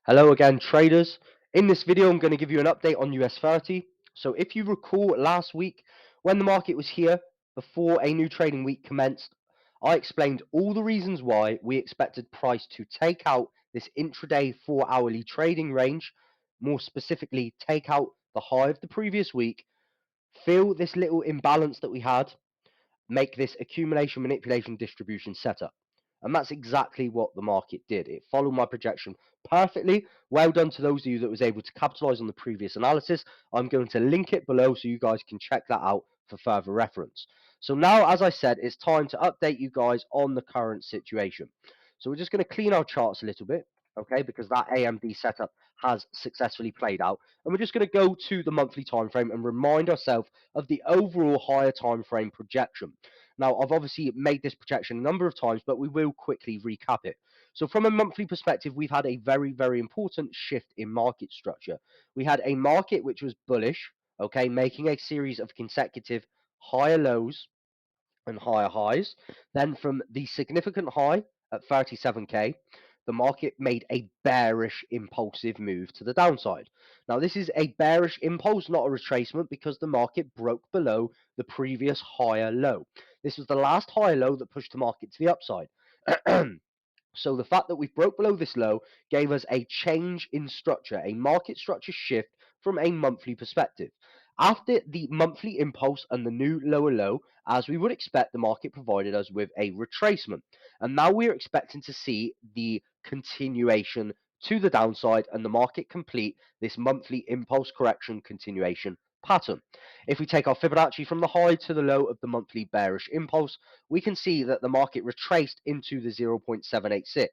Hello again, traders. In this video, I'm going to give you an update on US30. So if you recall last week, when the market was here, before a new trading week commenced, I explained all the reasons why we expected price to take out this intraday 4-hourly trading range, more specifically, take out the high of the previous week, fill this little imbalance that we had, make this accumulation, manipulation, distribution setup. And that's exactly what the market did. It followed my projection perfectly. Well done to those of you that was able to capitalize on the previous analysis. I'm going to link it below so you guys can check that out for further reference. So now, as I said, it's time to update you guys on the current situation. So we're just going to clean our charts a little bit, okay, because that AMD setup has successfully played out. And we're just going to go to the monthly time frame and remind ourselves of the overall higher time frame projection. Now, I've obviously made this projection a number of times, but we will quickly recap it. So from a monthly perspective, we've had a very, very important shift in market structure. We had a market which was bullish, okay, making a series of consecutive higher lows and higher highs. Then from the significant high at 37k, the market made a bearish impulsive move to the downside. Now, this is a bearish impulse, not a retracement, because the market broke below the previous higher low. This was the last higher low that pushed the market to the upside. So the fact that we broke below this low gave us a change in structure, a market structure shift from a monthly perspective. After the monthly impulse and the new lower low, as we would expect, the market provided us with a retracement. And now we're expecting to see the continuation to the downside and the market complete this monthly impulse correction continuation pattern. If we take our Fibonacci from the high to the low of the monthly bearish impulse, we can see that the market retraced into the 0.786.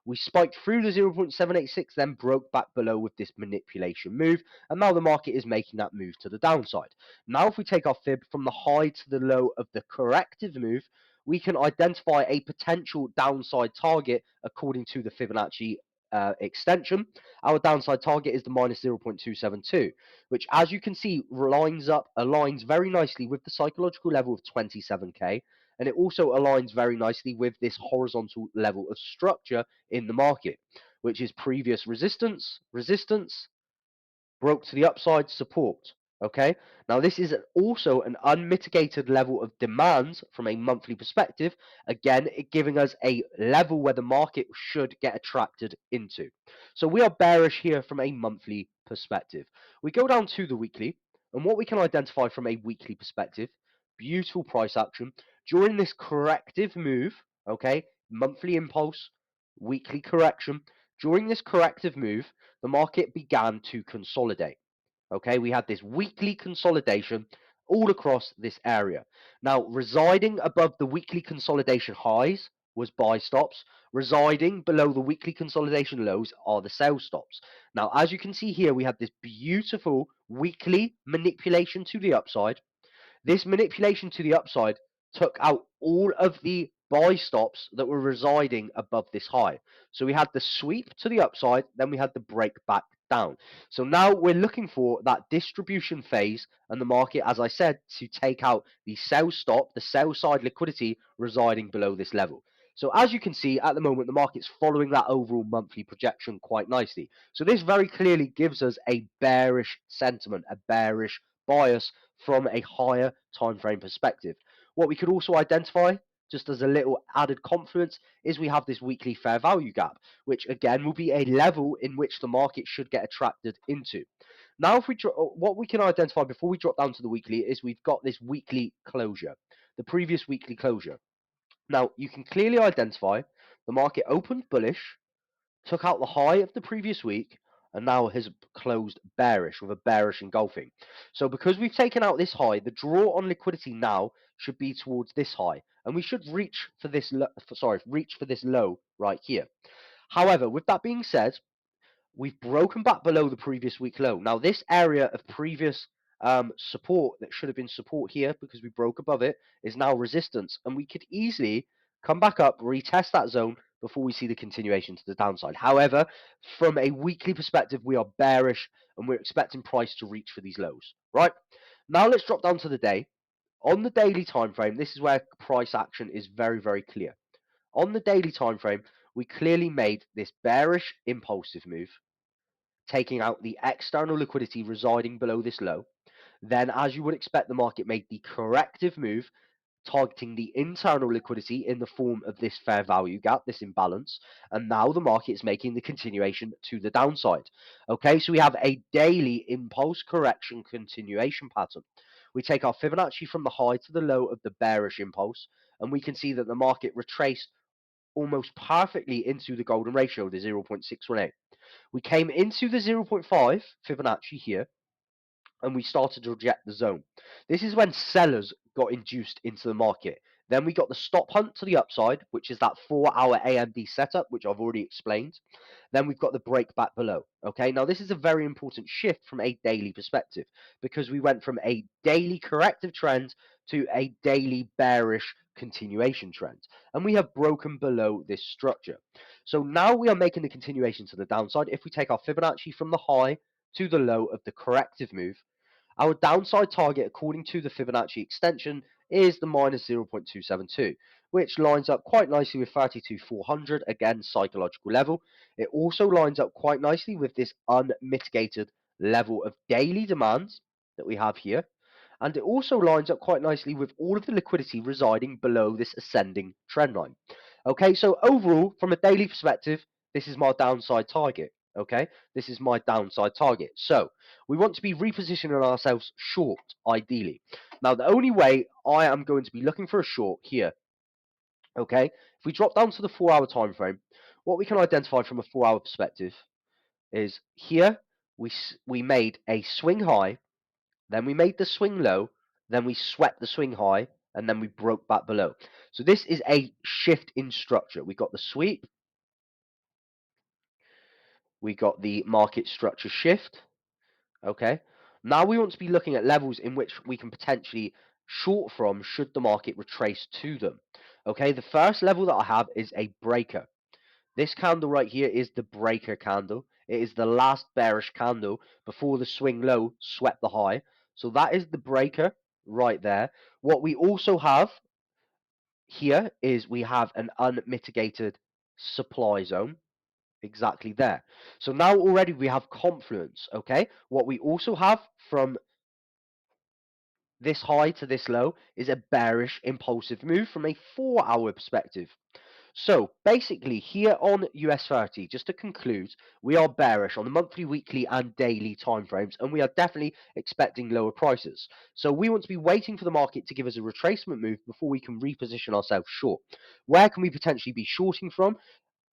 We spiked through the 0.786, then broke back below with this manipulation move, and now the market is making that move to the downside. Now, if we take our fib from the high to the low of the corrective move, we can identify a potential downside target according to the Fibonacci extension. Our downside target is the minus 0.272, which, as you can see, aligns very nicely with the psychological level of 27k, and it also aligns very nicely with this horizontal level of structure in the market, which is previous resistance, broke to the upside, support. Okay, now this is also an unmitigated level of demand from a monthly perspective, again it giving us a level where the market should get attracted into. So we are bearish here from a monthly perspective. We go down to the weekly, and what we can identify from a weekly perspective, beautiful price action during this corrective move. Okay, monthly impulse, weekly correction. During this corrective move, the market began to consolidate. Okay, we had this weekly consolidation all across this area. Now, residing above the weekly consolidation highs was buy stops. Residing below the weekly consolidation lows are the sell stops. Now, as you can see here, we had this beautiful weekly manipulation to the upside. This manipulation to the upside took out all of the buy stops that were residing above this high. So we had the sweep to the upside, then we had the break back down. So now we're looking for that distribution phase and the market, as I said, to take out the sell stop, the sell side liquidity residing below this level. So as you can see, at the moment, the market's following that overall monthly projection quite nicely. So this very clearly gives us a bearish sentiment, a bearish bias from a higher time frame perspective. What we could also identify, just as a little added confluence, is we have this weekly fair value gap, which again will be a level in which the market should get attracted into. Now, if we what we can identify before we drop down to the weekly is we've got this weekly closure, the previous weekly closure. Now, you can clearly identify the market opened bullish, took out the high of the previous week, and now has closed bearish with a bearish engulfing. So because we've taken out this high, the draw on liquidity now should be towards this high, and we should reach for this reach for this low right here. However, with that being said, we've broken back below the previous week low. Now, this area of previous support that should have been support here because we broke above it is now resistance, and we could easily come back up, retest that zone before we see the continuation to the downside. However, from a weekly perspective, we are bearish and we're expecting price to reach for these lows. Right, now let's drop down to the day. On the daily time frame, this is where price action is very, very clear. On the daily time frame, we clearly made this bearish impulsive move. taking out the external liquidity residing below this low. Then, as you would expect, the market made the corrective move, targeting the internal liquidity in the form of this fair value gap, this imbalance, and now the market is making the continuation to the downside. Okay, so we have a daily impulse correction continuation pattern. We take our Fibonacci from the high to the low of the bearish impulse, and we can see that the market retraced almost perfectly into the golden ratio, the 0.618. We came into the 0.5 Fibonacci here, and we started to reject the zone. This is when sellers got induced into the market. Then we got the stop hunt to the upside, which is that 4-hour AMD setup, which I've already explained. Then we've got the break back below. Okay, now this is a very important shift from a daily perspective, because we went from a daily corrective trend to a daily bearish continuation trend, and we have broken below this structure. So now we are making the continuation to the downside. If we take our Fibonacci from the high to the low of the corrective move, our downside target, according to the Fibonacci extension, is the minus 0.272, which lines up quite nicely with 32,400, again, psychological level. It also lines up quite nicely with this unmitigated level of daily demand that we have here. And it also lines up quite nicely with all of the liquidity residing below this ascending trend line. Okay, so overall, from a daily perspective, this is my downside target. Okay, this is my downside target. So we want to be repositioning ourselves short, ideally. Now, the only way I am going to be looking for a short here, okay, if we drop down to the 4-hour time frame, what we can identify from a 4-hour perspective is here we made a swing high, then we made the swing low, then we swept the swing high, and then we broke back below. So this is a shift in structure. We got the sweep, we got the market structure shift. Okay. Now we want to be looking at levels in which we can potentially short from should the market retrace to them. Okay. The first level that I have is a breaker. This candle right here is the breaker candle. It is the last bearish candle before the swing low swept the high. So that is the breaker right there. What we also have here is we have an unmitigated supply zone exactly there. So now already we have confluence, okay? What we also have from this high to this low is a bearish impulsive move from a 4-hour perspective. So basically here on US30, just to conclude, we are bearish on the monthly, weekly and daily timeframes, and we are definitely expecting lower prices. So we want to be waiting for the market to give us a retracement move before we can reposition ourselves short. Where can we potentially be shorting from?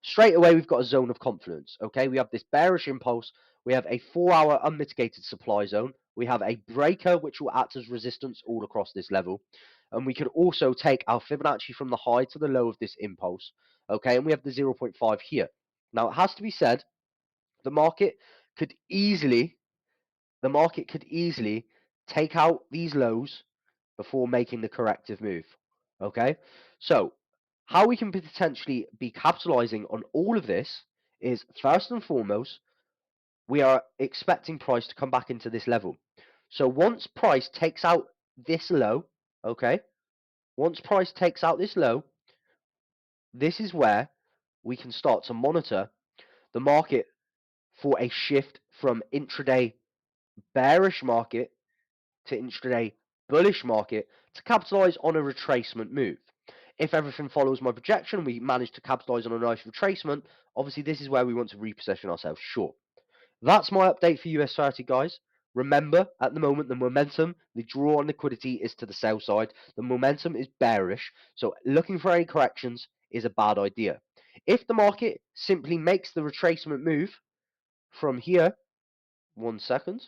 Straight away, we've got a zone of confluence. Okay, we have this bearish impulse. We have a 4-hour unmitigated supply zone. We have a breaker which will act as resistance all across this level. And we can also take our Fibonacci from the high to the low of this impulse. Okay, and we have the 0.5 here. Now, it has to be said, the market could easily, take out these lows before making the corrective move. Okay, so how we can potentially be capitalizing on all of this is, first and foremost, we are expecting price to come back into this level. So once price takes out this low, okay, once price takes out this low, this is where we can start to monitor the market for a shift from intraday bearish market to intraday bullish market to capitalize on a retracement move. If everything follows my projection, we manage to capitalize on a nice retracement. Obviously, this is where we want to reposition ourselves short. That's my update for US30, guys. Remember, at the moment, the momentum, the draw on liquidity is to the sell side. The momentum is bearish, so looking for any corrections is a bad idea. If the market simply makes the retracement move from here, 1 second,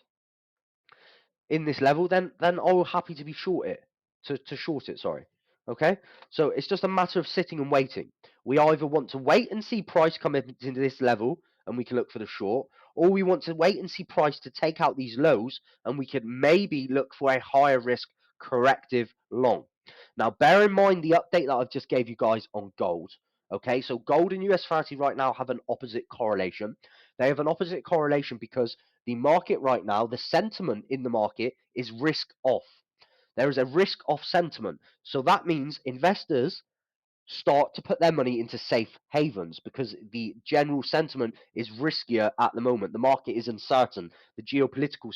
in this level, then I'll happy to be short it, to short it, sorry. Okay, so it's just a matter of sitting and waiting. We either want to wait and see price come into this level and we can look for the short, or we want to wait and see price to take out these lows and we could maybe look for a higher risk corrective long. Now, bear in mind the update that I've just gave you guys on gold. Okay, so gold and US30 right now have an opposite correlation. They have an opposite correlation because the market right now, the sentiment in the market is risk off. There is a risk off sentiment. So that means investors start to put their money into safe havens, because the general sentiment is riskier at the moment. The market is uncertain. The geopolitical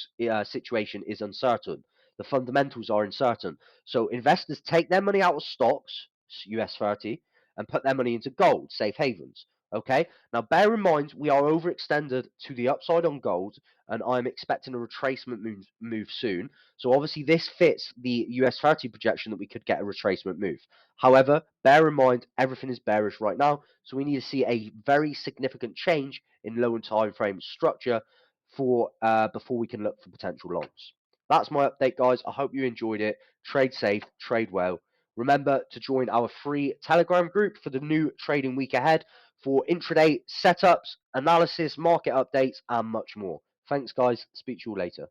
situation is uncertain. The fundamentals are uncertain. So investors take their money out of stocks, US30, and put their money into gold, safe havens. Okay. Now, bear in mind, we are overextended to the upside on gold, and I'm expecting a retracement move soon. So obviously, this fits the US30 projection that we could get a retracement move. However, bear in mind, everything is bearish right now, so we need to see a very significant change in low and time frame structure for before we can look for potential longs. That's my update, guys. I hope you enjoyed it. Trade safe, trade well. Remember to join our free Telegram group for the new trading week ahead for intraday setups, analysis, market updates, and much more. Thanks, guys. Speak to you all later.